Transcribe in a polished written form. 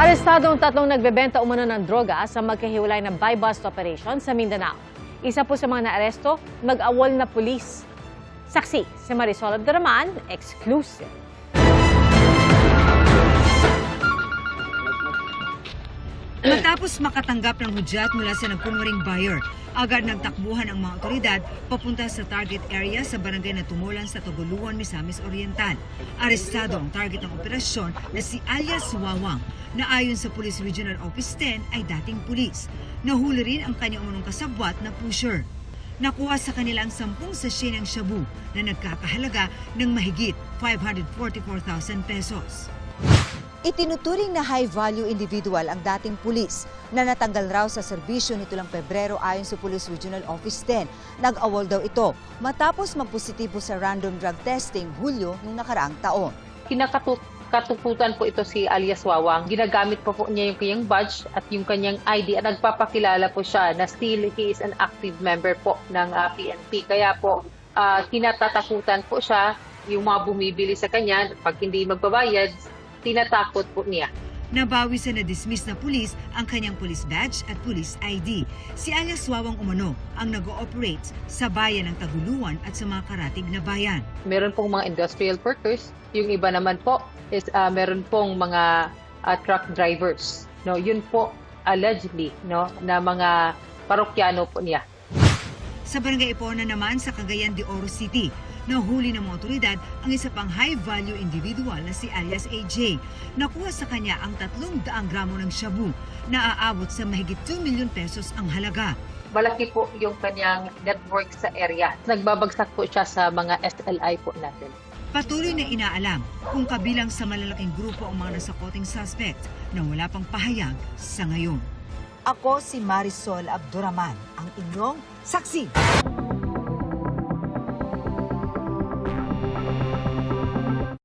Arestado ang tatlong nagbebenta umano ng droga sa magkahiwalay na buy-bust operation sa Mindanao. Isa po sa mga naaresto, mag-awol na pulis. Saksi si Marisol Abduraman, exclusive. Matapos makatanggap ng hudyat mula sa nagkunwaring buyer, agad nagtakbuhan ang mga otoridad papunta sa target area sa barangay na Tumulan sa Taguluan, Misamis Oriental. Arestado ang target ng operasyon na si alias Wawang, na ayon sa Police Regional Office 10 ay dating pulis. Nahuli rin ang kanyang umunong kasabwat na pusher. Nakuha sa kanila ang 10 sachet ng shabu na nagkakahalaga ng mahigit 544,000 pesos. Itinuturing na high-value individual ang dating pulis na natanggal raw sa serbisyo nito lang Pebrero ayon sa Police Regional Office 10. Nag-awol daw ito matapos magpositibo sa random drug testing Hulyo noong nakaraang taon. Kinakatukutan po ito si alias Wawang. Ginagamit po niya yung kanyang badge at yung kanyang ID at nagpapakilala po siya na still he is an active member po ng PNP. Kaya po kinatatakutan po siya yung mga bumibili sa kanya. Pag hindi magbabayad, tinatakot po niya. Nabawi sa na-dismiss na pulis ang kanyang police badge at police ID. Si alias Wawang umano ang nag-ooperate sa bayan ng Taguluan at sa mga karatig na bayan. Meron pong mga industrial workers. Yung iba naman po is meron pong mga truck drivers. No, yun po allegedly no na mga parokyano po niya. Sa barangay Ipona naman sa Cagayan de Oro City, nahuli ng mga otoridad ang isa pang high-value individual na si alias AJ. Nakuha sa kanya ang 300 gramo ng shabu na aabot sa mahigit 2 milyon pesos ang halaga. Malaki po yung kanyang network sa area. Nagbabagsak po siya sa mga SLI po natin. Patuloy na inaalam kung kabilang sa malalaking grupo ang mga nasakoting suspect na wala pang pahayag sa ngayon. Ako si Marisol Abduraman, ang inyong saksi.